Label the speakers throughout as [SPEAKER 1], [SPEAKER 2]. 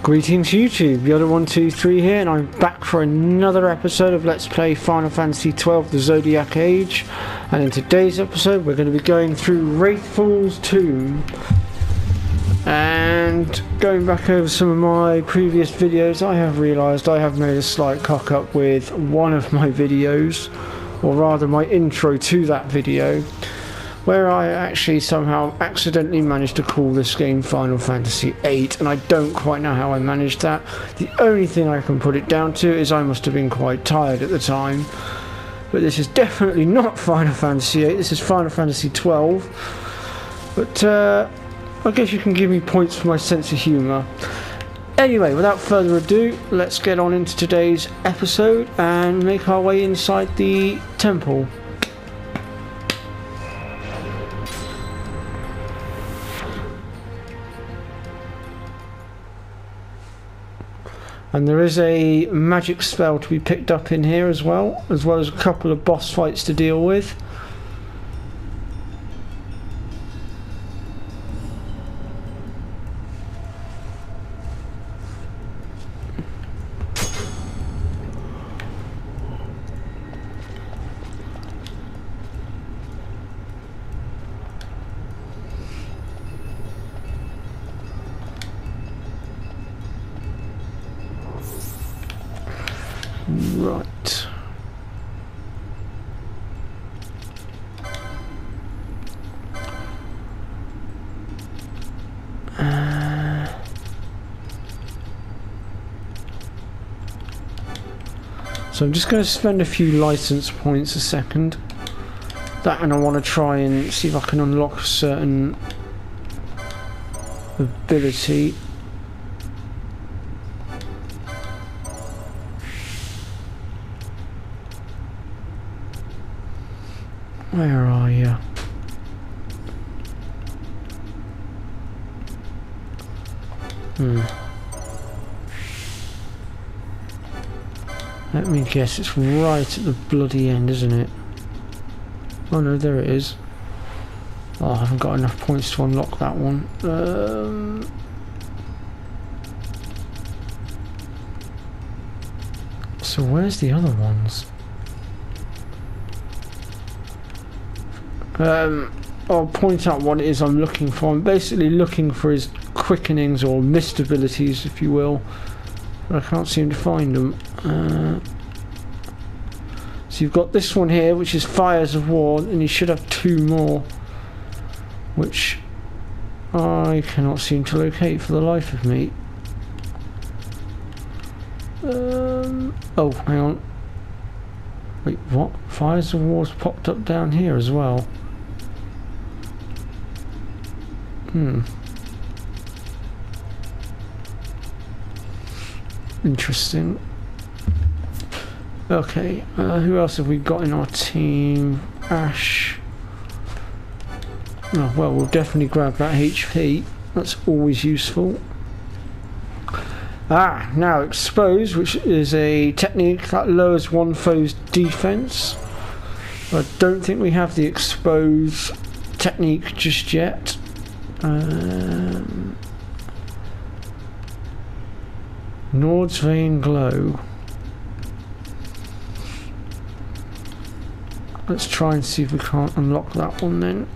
[SPEAKER 1] Greetings YouTube, Yoda123 here, and I'm back for another episode of Let's Play Final Fantasy XII The Zodiac Age. And in today's episode we're going to be going through Raithvels Tomb and going back over some of my previous videos. I have realised I have made a slight cock up with one of my videos, or rather my intro to that video, where I actually somehow accidentally managed to call this game Final Fantasy VIII, and I don't quite know how I managed that. The only thing I can put it down to is I must have been quite tired at the time. But this is definitely not Final Fantasy VIII, this is Final Fantasy XII. But I guess you can give me points for my sense of humour. Anyway, without further ado, let's get on into today's episode and make our way inside the temple. And there is a magic spell to be picked up in here as well as a couple of boss fights to deal with. Right. So I'm just going to spend a few license points a second. That, and I want to try and see if I can unlock a certain ability. Where are you? Let me guess, it's right at the bloody end, isn't it? Oh no, there it is. Oh, I haven't got enough points to unlock that one. So where's the other ones? I'll point out what it is I'm looking for. I'm basically looking for his quickenings or mist abilities, if you will, but I can't seem to find them. So you've got this one here, which is Fires of War, and you should have two more, which I cannot seem to locate for the life of me. Oh, hang on. Wait, what? Fires of War's popped up down here as well. Interesting. Okay, who else have we got in our team? Ash. Oh, well, we'll definitely grab that HP. That's always useful. Now Expose, which is a technique that lowers one foe's defense. I don't think we have the Expose technique just yet. Nord's Vein Glow. Let's try and see if we can't unlock that one then.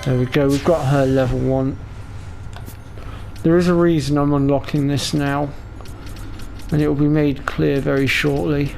[SPEAKER 1] There we go, we've got her level 1. There is a reason I'm unlocking this now, and it will be made clear very shortly.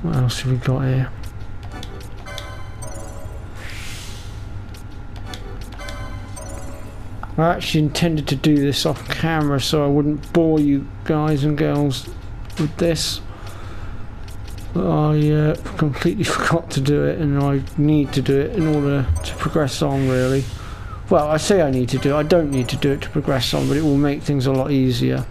[SPEAKER 1] What else have we got here? I actually intended to do this off camera so I wouldn't bore you guys and girls with this. I completely forgot to do it, and I need to do it in order to progress on, really. Well, I say I need to do it. I don't need to do it to progress on, but it will make things a lot easier.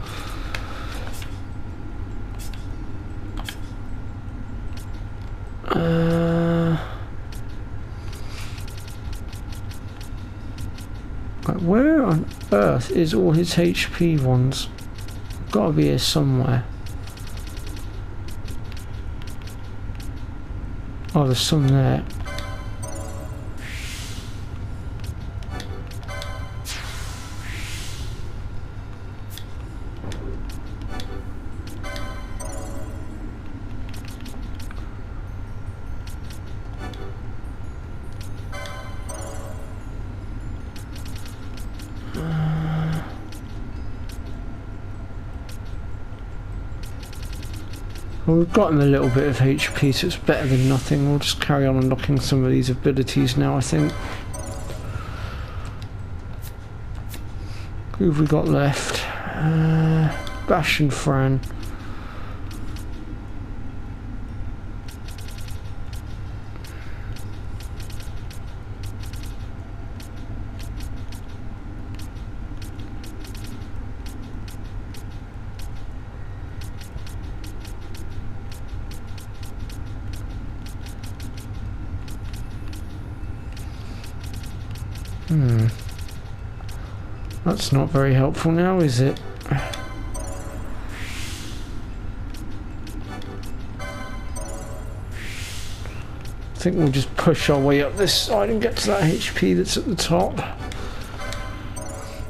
[SPEAKER 1] Where on earth is all his HP ones? Gotta be here somewhere. Oh, there's some there. Well, we've got him a little bit of HP, so it's better than nothing. We'll just carry on unlocking some of these abilities now, I think. Who have we got left? Bash and Fran. That's not very helpful now, is it? I think we'll just push our way up this side and get to that HP that's at the top.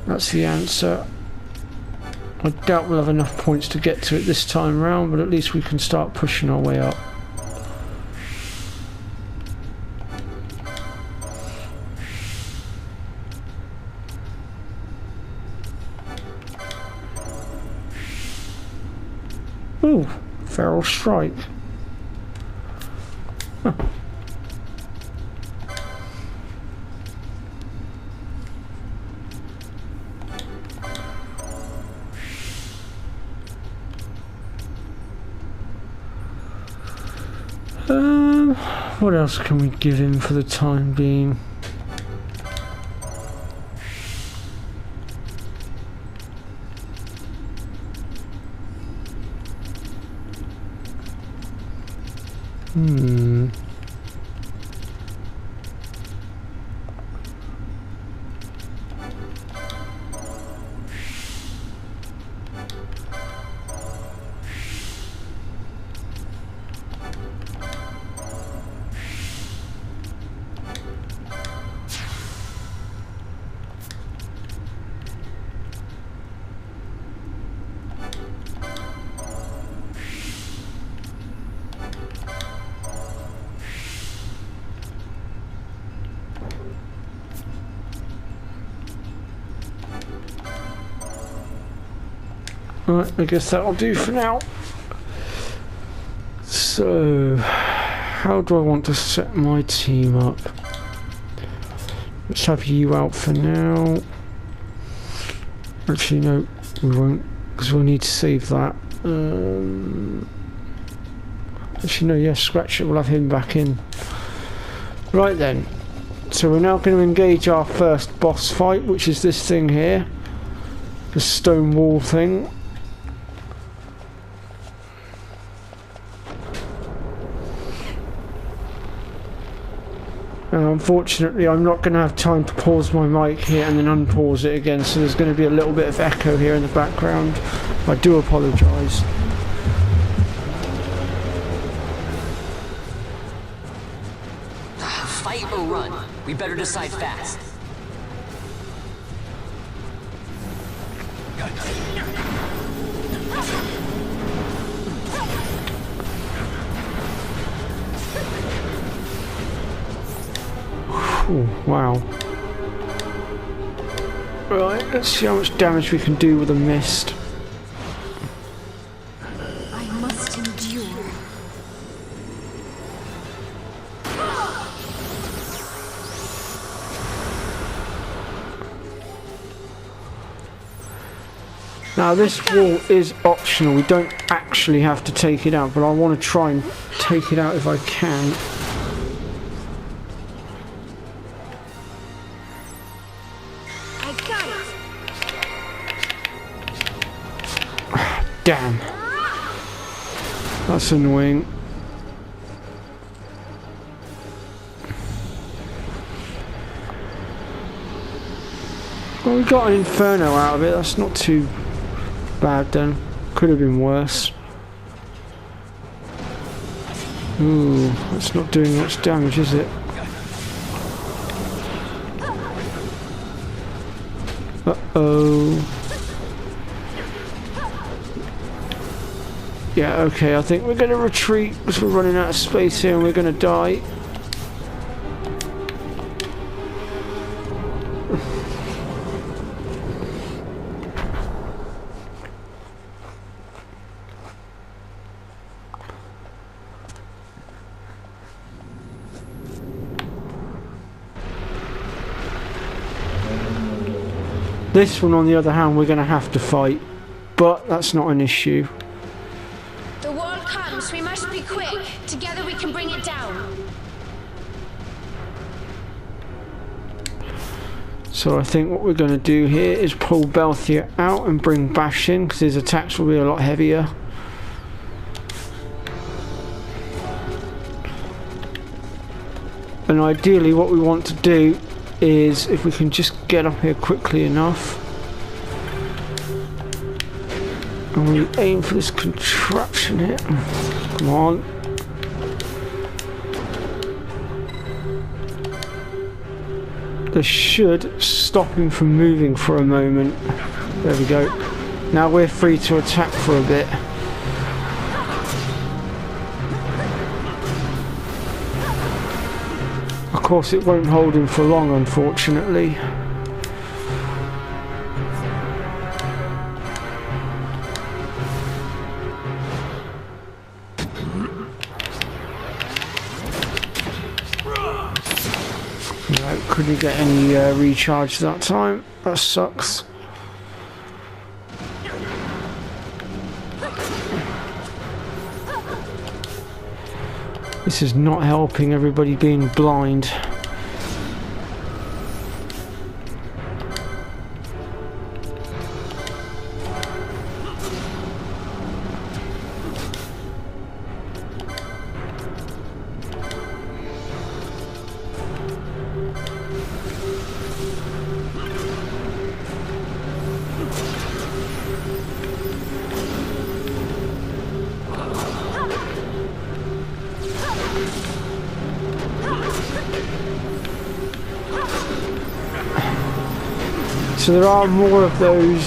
[SPEAKER 1] That's the answer. I doubt we'll have enough points to get to it this time round, but at least we can start pushing our way up. Ooh, Feral Strike. Huh. What else can we give him for the time being? Right, I guess that'll do for now. So, how do I want to set my team up? Let's have you out for now. Actually, no, we won't, because we'll need to save that. Actually, no, yes, scratch it, we'll have him back in. Right then, so we're now going to engage our first boss fight, which is this thing here. The stone wall thing. Unfortunately, I'm not going to have time to pause my mic here and then unpause it again, so there's going to be a little bit of echo here in the background. I do apologise.
[SPEAKER 2] Fight or run? We better decide fast.
[SPEAKER 1] Ooh, wow. Right, let's see how much damage we can do with a mist.
[SPEAKER 3] I must endure.
[SPEAKER 1] Now this wall is optional, we don't actually have to take it out, but I want to try and take it out if I can.
[SPEAKER 3] I got it.
[SPEAKER 1] Damn. That's annoying. Well, we got an inferno out of it, that's not too bad then. Could have been worse. Ooh, that's not doing much damage, is it? Uh-oh. Yeah, okay, I think we're going to retreat because we're running out of space here and we're going to die. This one, on the other hand, we're going to have to fight, but that's not an issue.
[SPEAKER 3] The wall comes. We must be quick. Together we can bring it down.
[SPEAKER 1] So I think what we're going to do here is pull Belthia out and bring Bash in, because his attacks will be a lot heavier. And ideally what we want to do is, if we can just get up here quickly enough, and we aim for this contraption here. Come on. This should stop him from moving for a moment. There we go. Now we're free to attack for a bit. Of course it won't hold him for long, unfortunately. No, couldn't get any recharge that time. That sucks. This is not helping, everybody being blind. So there are more of those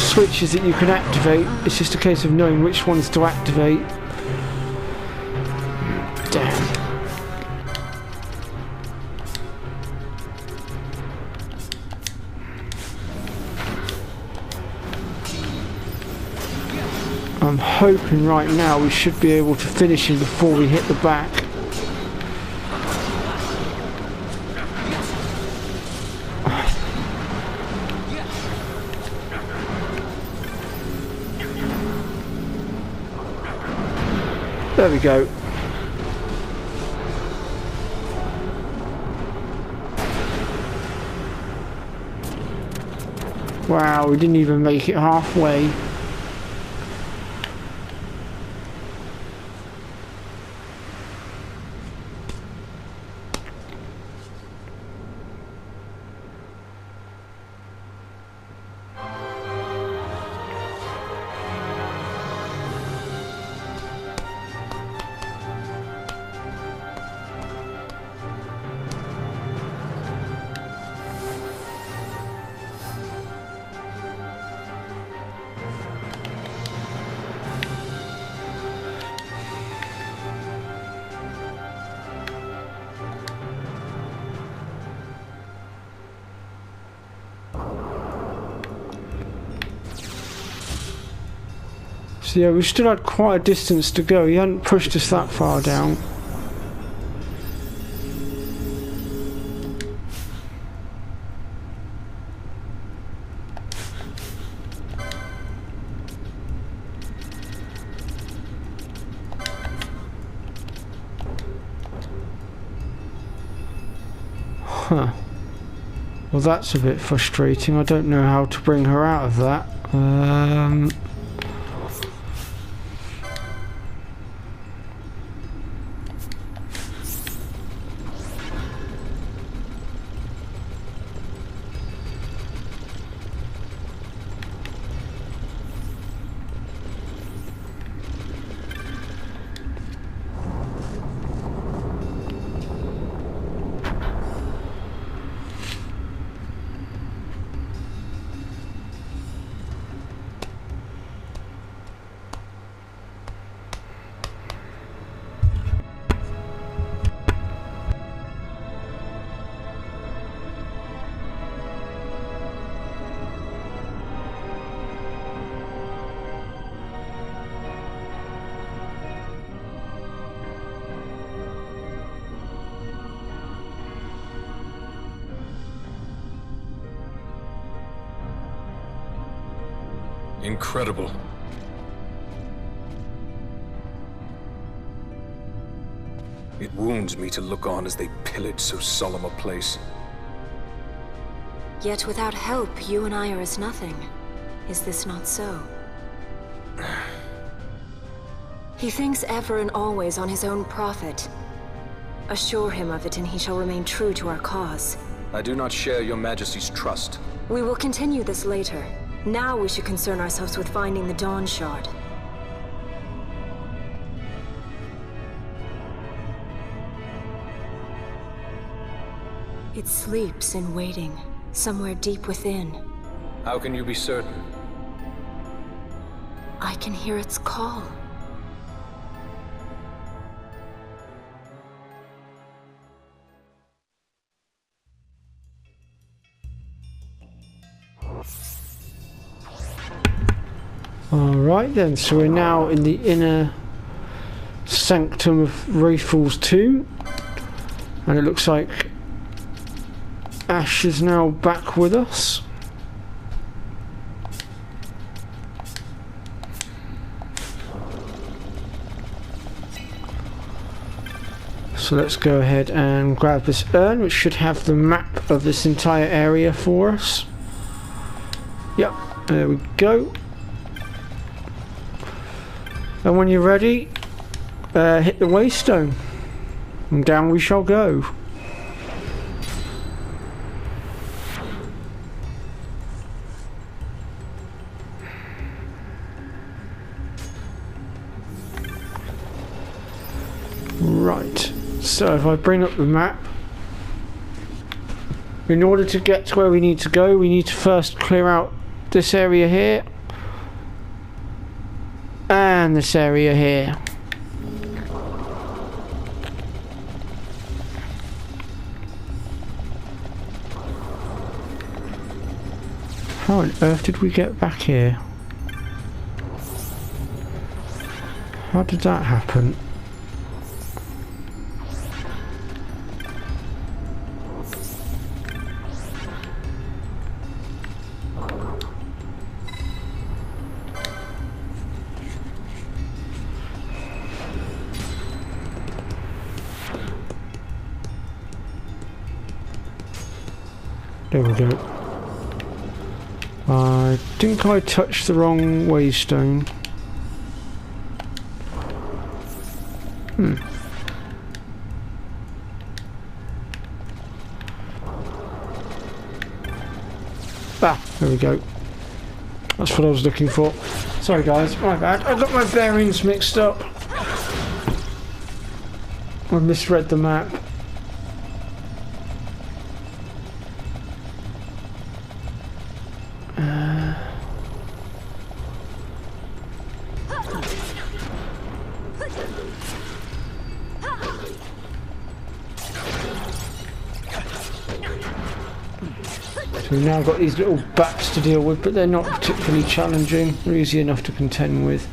[SPEAKER 1] switches that you can activate. It's just a case of knowing which ones to activate. Damn. I'm hoping right now we should be able to finish him before we hit the back. There we go. Wow, we didn't even make it halfway. So yeah, we still had quite a distance to go. He hadn't pushed us that far down. Huh. Well, that's a bit frustrating. I don't know how to bring her out of that.
[SPEAKER 4] Incredible. It wounds me to look on as they pillage so solemn a place.
[SPEAKER 5] Yet without help, you and I are as nothing. Is this not so? He thinks ever and always on his own profit. Assure him of it and he shall remain true to our cause.
[SPEAKER 4] I do not share your Majesty's trust.
[SPEAKER 5] We will continue this later. Now we should concern ourselves with finding the Dawn Shard. It sleeps in waiting, somewhere deep within.
[SPEAKER 4] How can you be certain?
[SPEAKER 5] I can hear its call.
[SPEAKER 1] Alright then, so we're now in the inner sanctum of Raithvels 2, and it looks like Ash is now back with us. So let's go ahead and grab this urn, which should have the map of this entire area for us. Yep, there we go. And when you're ready, hit the waystone, and down we shall go. Right, so if I bring up the map, in order to get to where we need to go, we need to first clear out this area here. And this area here. How on earth did we get back here? How did that happen? There we go. I think I touched the wrong waystone. Ah, there we go. That's what I was looking for. Sorry guys, my bad. I got my bearings mixed up. I misread the map. We've now got these little bats to deal with, but they're not particularly challenging. They're easy enough to contend with.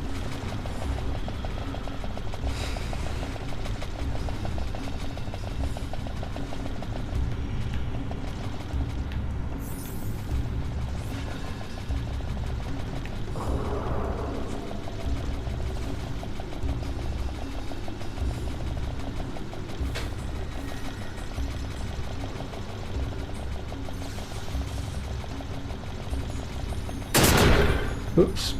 [SPEAKER 1] Oops.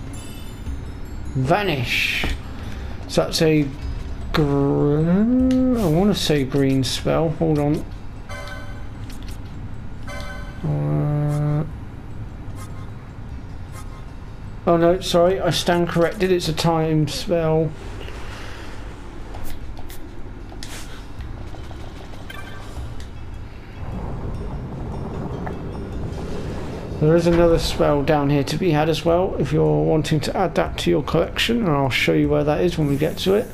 [SPEAKER 1] Vanish. So that's a I want to say green spell. Hold on. Oh no, sorry, I stand corrected. It's a time spell. There is another spell down here to be had as well if you're wanting to add that to your collection, and I'll show you where that is when we get to it.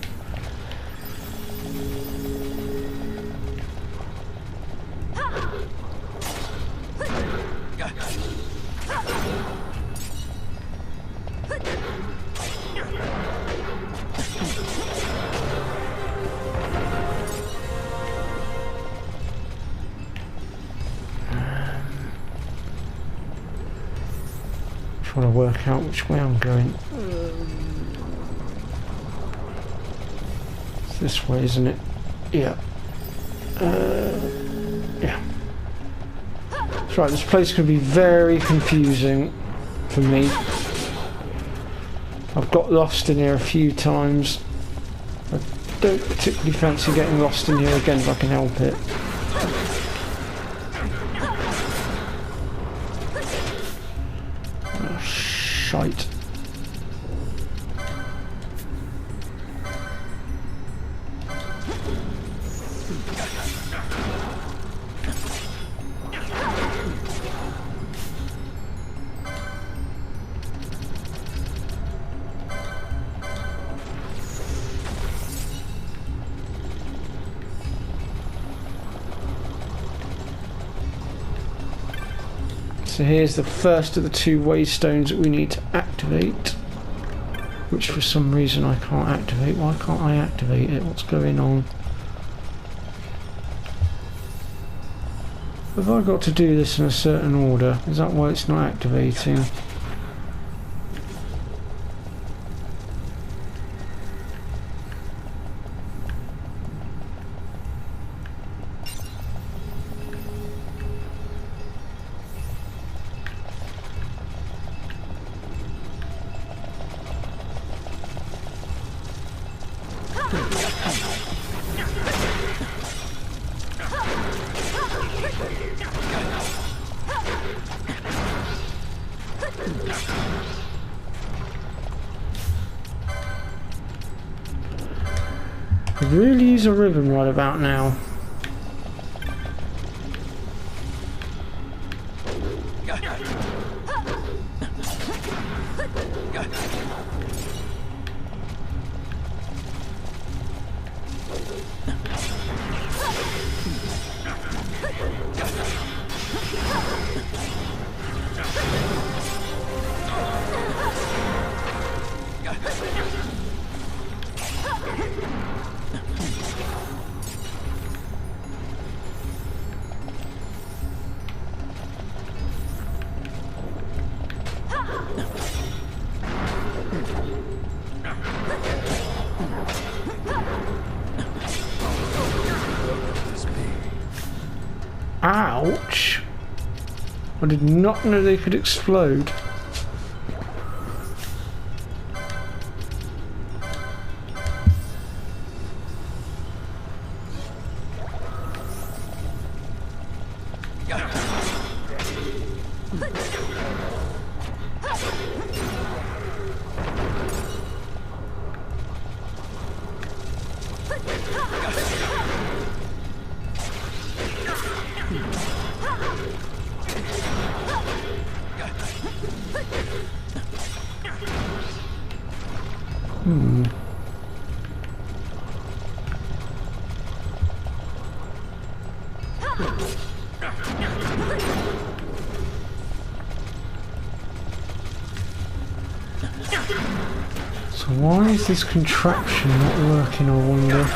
[SPEAKER 1] Trying to work out which way I'm going. It's this way, isn't it? Yeah. Yeah. That's right, this place could be very confusing for me. I've got lost in here a few times. I don't particularly fancy getting lost in here again if I can help it. Shite. So here's the first of the 2 waystones that we need to activate, which for some reason I can't activate. Why can't I activate it? What's going on? Have I got to do this in a certain order? Is that why it's not activating? Could really use a ribbon right about now. Ouch! I did not know they could explode. So why is this contraption not working, I wonder?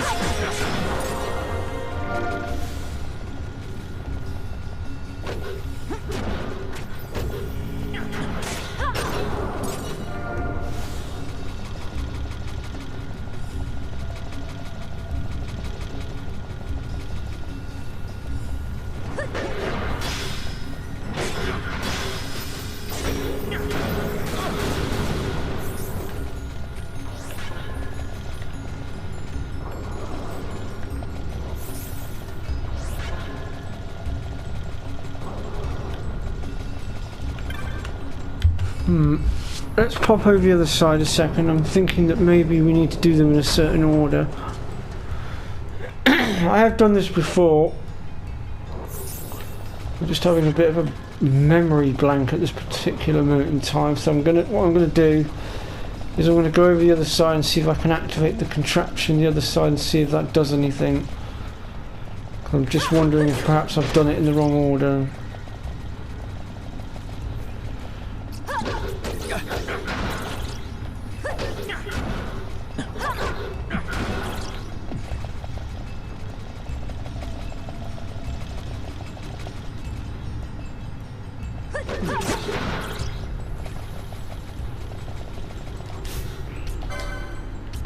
[SPEAKER 1] Let's pop over the other side a second. I'm thinking that maybe we need to do them in a certain order. I have done this before. I'm just having a bit of a memory blank at this particular moment in time, so what I'm gonna do is I'm gonna go over the other side and see if I can activate the contraption the other side and see if that does anything. I'm just wondering if perhaps I've done it in the wrong order.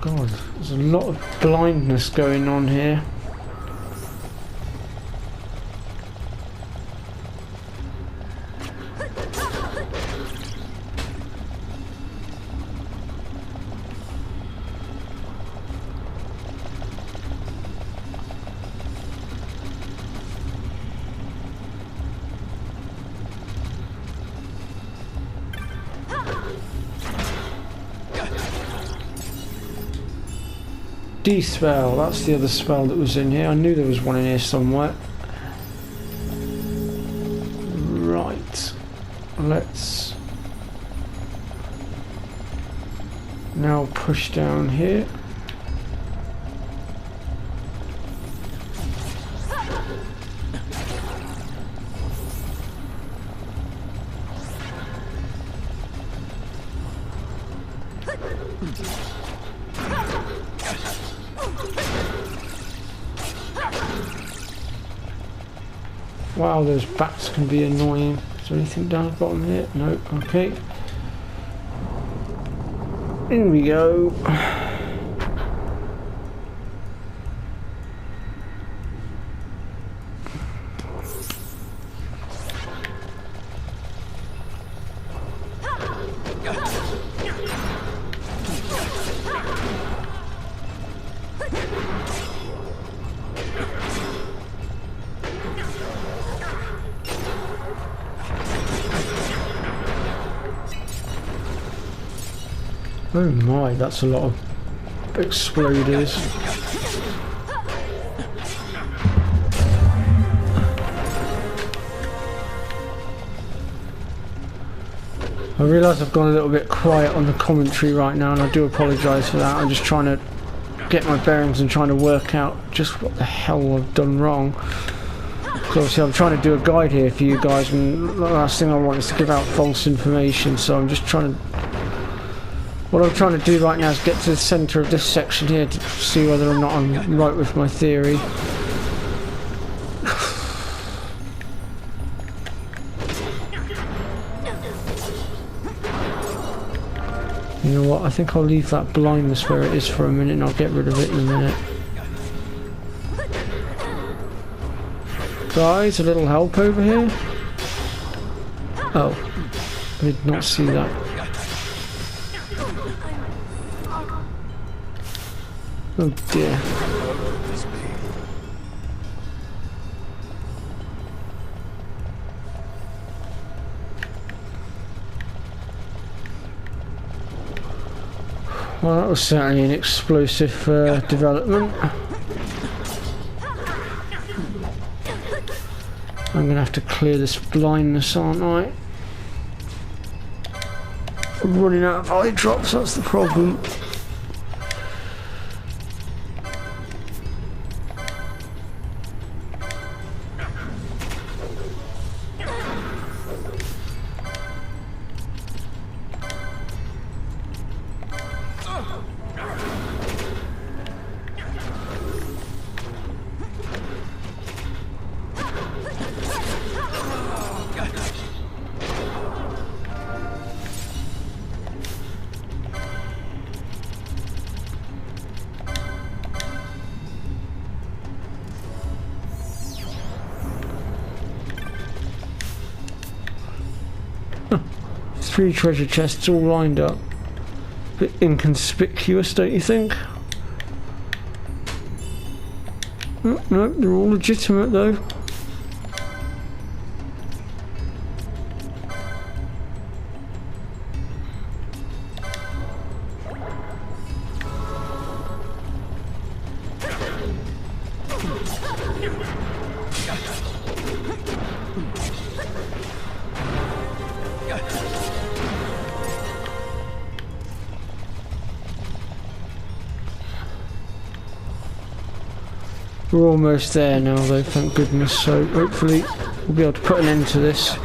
[SPEAKER 1] God, there's a lot of blindness going on here. D-spell, that's the other spell that was in here. I knew there was one in here somewhere. Right. Let's now push down here. Wow, those bats can be annoying. Is there anything down the bottom here? No, okay. In we go. Oh my, that's a lot of exploders. I realise I've gone a little bit quiet on the commentary right now, and I do apologise for that. I'm just trying to get my bearings and trying to work out just what the hell I've done wrong. So obviously I'm trying to do a guide here for you guys, and the last thing I want is to give out false information, so I'm just trying to... What I'm trying to do right now is get to the centre of this section here to see whether or not I'm right with my theory. You know what, I think I'll leave that blindness where it is for a minute and I'll get rid of it in a minute. Guys, a little help over here? Oh, I did not see that. Oh dear. Well, that was certainly an explosive development. I'm gonna have to clear this blindness, aren't I? I'm running out of eye drops, that's the problem. Three treasure chests all lined up. Bit inconspicuous, don't you think? Oh, no, they're all legitimate though. We're almost there now though, thank goodness, so hopefully we'll be able to put an end to this.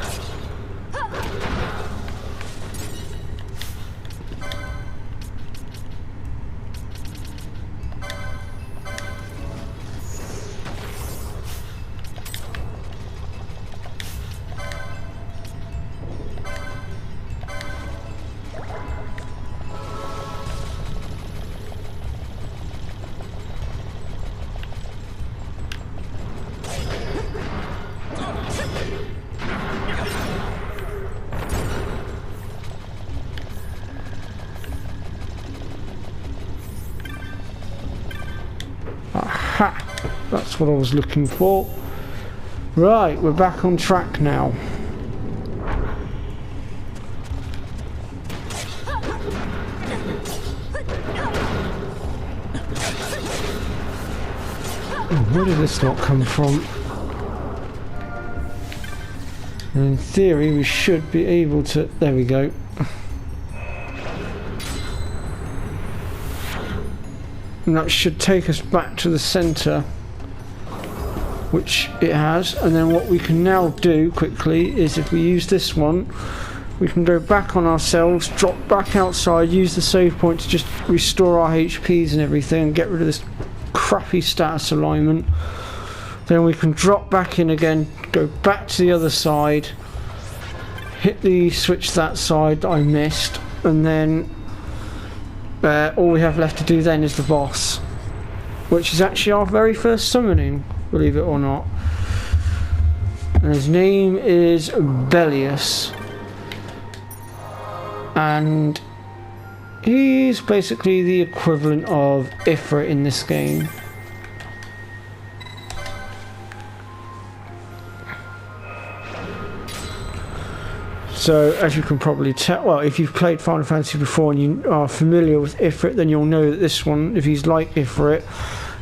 [SPEAKER 1] Aha! That's what I was looking for. Right, we're back on track now. Where did this not come from? In theory we should be able to... There we go. And that should take us back to the centre, which it has. And then what we can now do quickly is, if we use this one, we can go back on ourselves, drop back outside, use the save point to just restore our HPs and everything and get rid of this crappy status alignment. Then we can drop back in again, go back to the other side, hit the switch that side that I missed, and then all we have left to do then is the boss, which is actually our very first summoning, believe it or not. And his name is Bellius, and he's basically the equivalent of Ifrit in this game. So, as you can probably tell, well, if you've played Final Fantasy before and you are familiar with Ifrit, then you'll know that this one, if he's like Ifrit,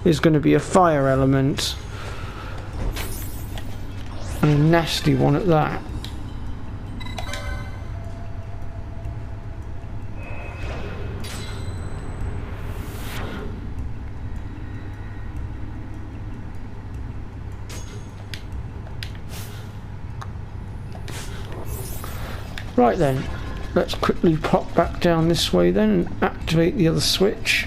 [SPEAKER 1] is going to be a fire element. And a nasty one at that. Right then, let's quickly pop back down this way then and activate the other switch.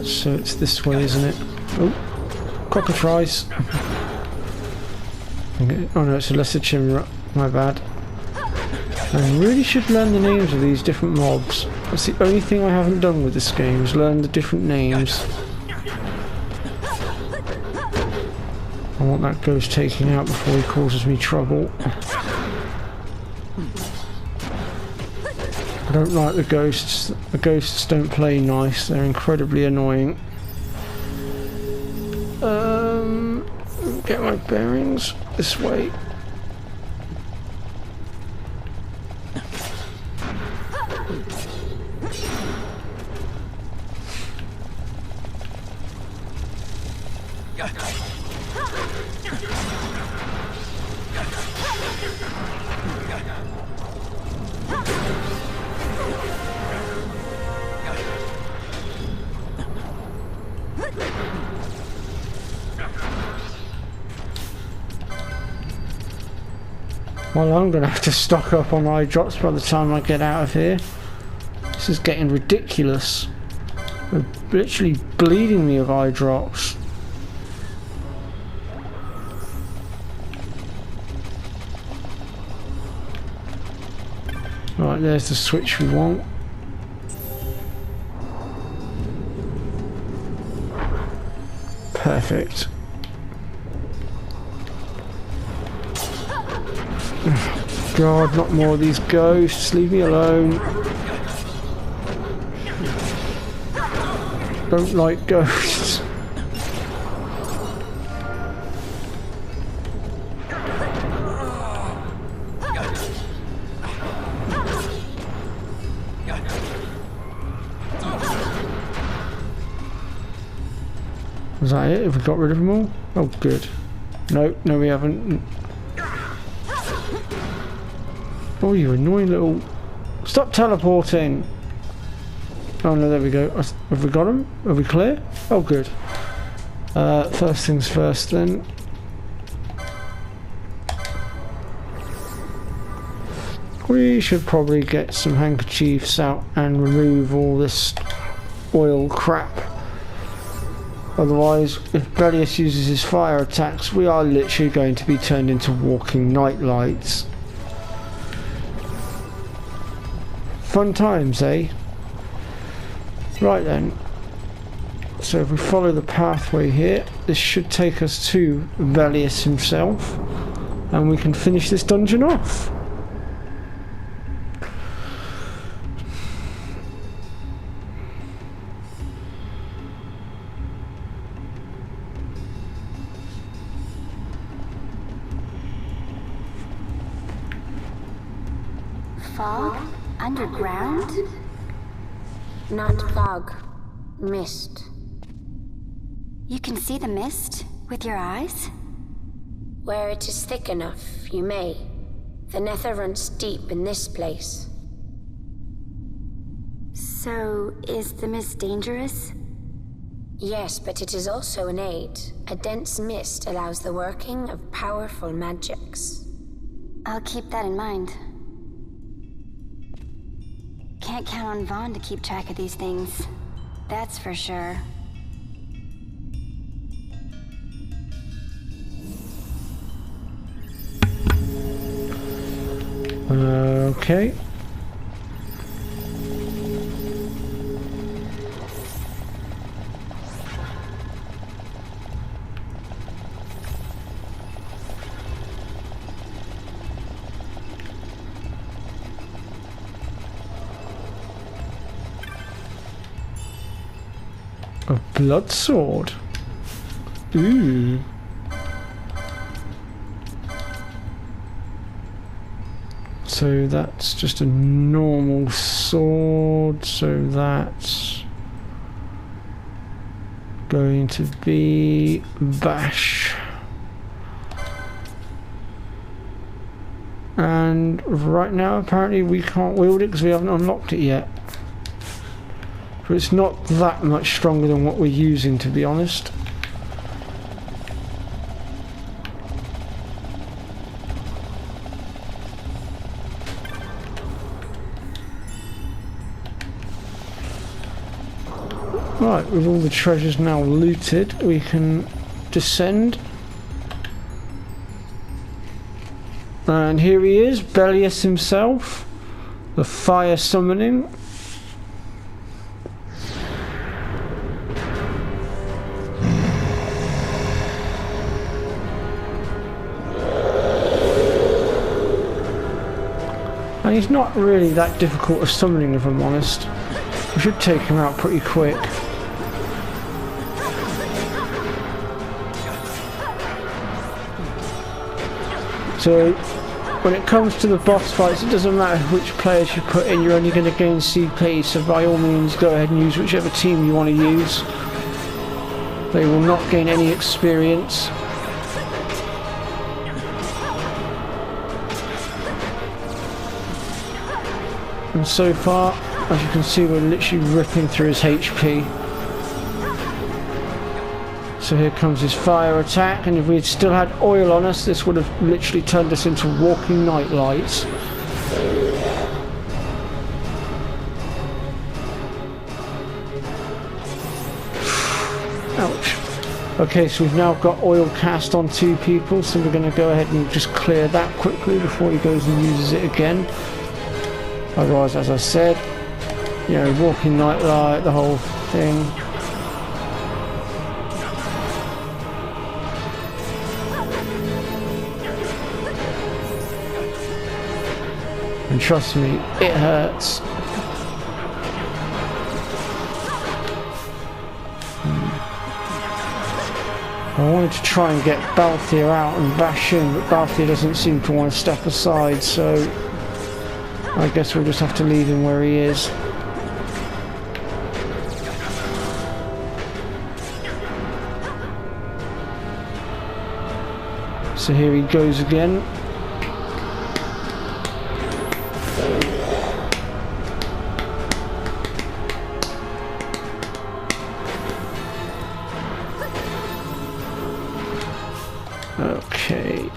[SPEAKER 1] So it's this way, isn't it? Oh, cockatrice. Oh no, it's a lesser chimera. My bad. I really should learn the names of these different mobs. That's the only thing I haven't done with this game, is learn the different names. I want that ghost taken out before he causes me trouble. I don't like the ghosts. The ghosts don't play nice. They're incredibly annoying. Get my bearings this way. Well, I'm going to have to stock up on eye drops by the time I get out of here. This is getting ridiculous. They're literally bleeding me of eye drops. Right, there's the switch we want. Perfect. God, not more of these ghosts. Leave me alone. Don't like ghosts. Was that it? Have we got rid of them all? Oh, good. No, we haven't. Oh, you annoying little... Stop teleporting! Oh no, there we go. Have we got them? Are we clear? Oh, good. First things first then. We should probably get some handkerchiefs out and remove all this oil crap. Otherwise, if Bellius uses his fire attacks, we are literally going to be turned into walking night lights. Fun times, eh? Right then. So if we follow the pathway here, this should take us to Bellius himself, and we can finish this dungeon off.
[SPEAKER 6] Fog? Underground? Not fog. Mist. You can see the mist with your eyes? Where it is thick enough, you may. The nether runs deep in this place. So, is the mist dangerous? Yes, but it is also an aid. A dense mist allows the working of powerful magics. I'll keep that in mind. Can't count on Vaughn to keep track of these things. That's for sure.
[SPEAKER 1] Okay. A blood sword. Ooh. So that's just a normal sword, so that's going to be bash. And right now apparently we can't wield it because we haven't unlocked it yet. But it's not that much stronger than what we're using, to be honest. Right, with all the treasures now looted, we can descend. And here he is, Bellius himself, the fire summoning. And he's not really that difficult of summoning, if I'm honest. We should take him out pretty quick. So, when it comes to the boss fights, it doesn't matter which players you put in, you're only going to gain CP, so by all means go ahead and use whichever team you want to use. They will not gain any experience. And so far, as you can see, we're literally ripping through his HP. So here comes his fire attack, and if we had still had oil on us, this would have literally turned us into walking night lights. Ouch. Okay, so we've now got oil cast on 2 people, so we're going to go ahead and just clear that quickly before he goes and uses it again. Otherwise, as I said, you know, walking nightlight, the whole thing. And trust me, it hurts. I wanted to try and get Balthier out and bash in, but Balthier doesn't seem to want to step aside, so I guess we'll just have to leave him where he is. So here he goes again. Okay.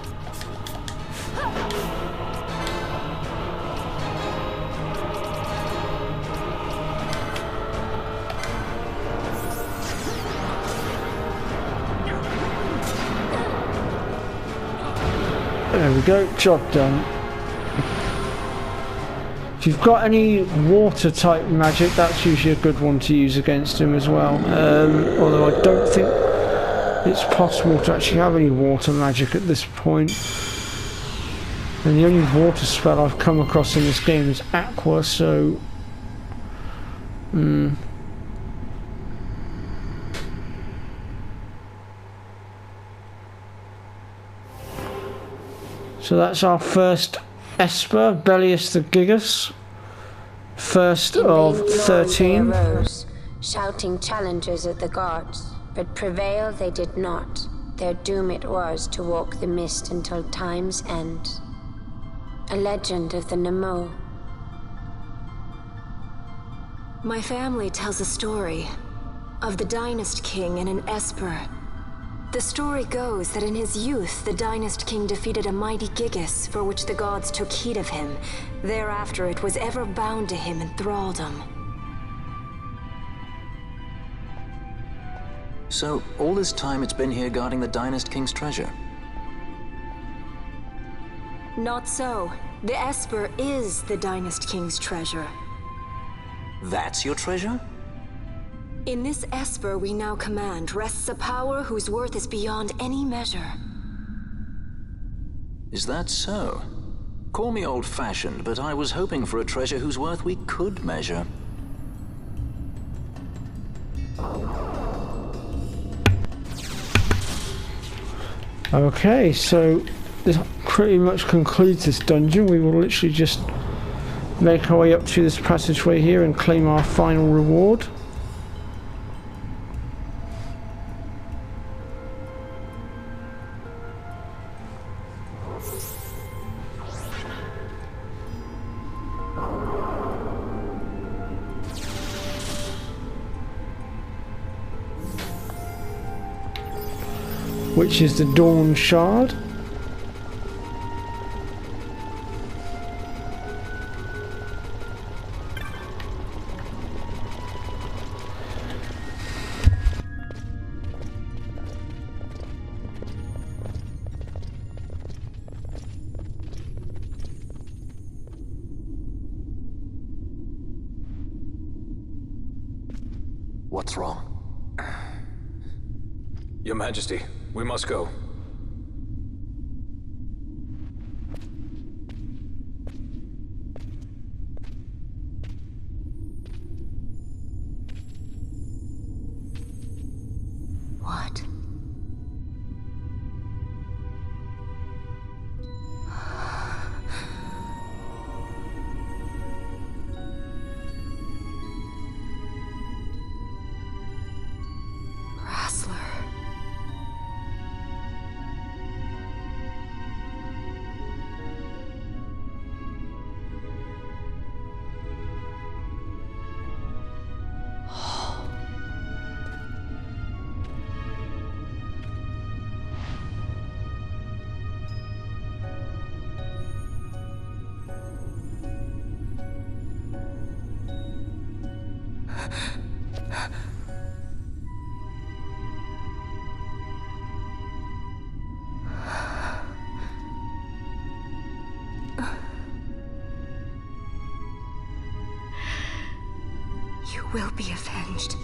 [SPEAKER 1] There we go, job done. If you've got any water type magic, that's usually a good one to use against him as well. Although I don't think it's possible to actually have any water magic at this point. And the only water spell I've come across in this game is Aqua, so... So that's our first Esper, Bellius the Gigas. First of 13.
[SPEAKER 7] They arose, shouting challenges at the gods, but prevail they did not. Their doom it was to walk the mist until time's end. A legend of the Nemo.
[SPEAKER 5] My family tells a story of the Dynast King and an Esper. The story goes that in his youth, the Dynast King defeated a mighty Gigas, for which the gods took heed of him. Thereafter, it was ever bound to him in thraldom.
[SPEAKER 8] So, all this time it's been here guarding the Dynast King's treasure?
[SPEAKER 5] Not so. The Esper is the Dynast King's treasure.
[SPEAKER 8] That's your treasure?
[SPEAKER 5] In this Esper we now command rests a power whose worth is beyond any measure.
[SPEAKER 8] Is that so? Call me old-fashioned, but I was hoping for a treasure whose worth we could measure.
[SPEAKER 1] Okay, so this pretty much concludes this dungeon. We will literally just make our way up to this passageway here and claim our final reward. Which is the Dawn Shard.
[SPEAKER 4] What's wrong? Your Majesty, we must go.
[SPEAKER 5] What? will be avenged.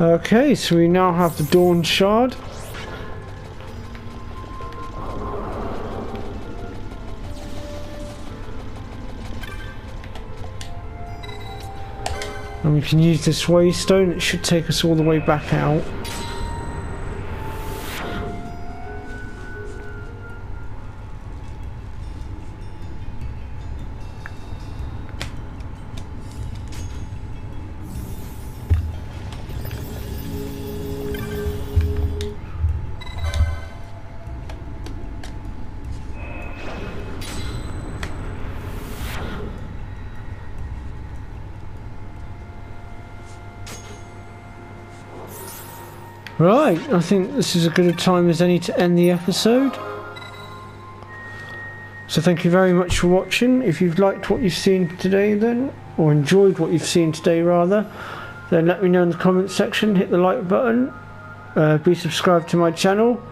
[SPEAKER 1] Okay, so we now have the Dawn Shard. And we can use this waystone. It should take us all the way back out. Right, I think this is as good a time as any to end the episode. So thank you very much for watching. If you've liked what you've seen today then, or enjoyed what you've seen today rather, then let me know in the comments section, hit the like button, be subscribed to my channel,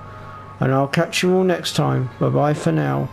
[SPEAKER 1] and I'll catch you all next time. Bye bye for now.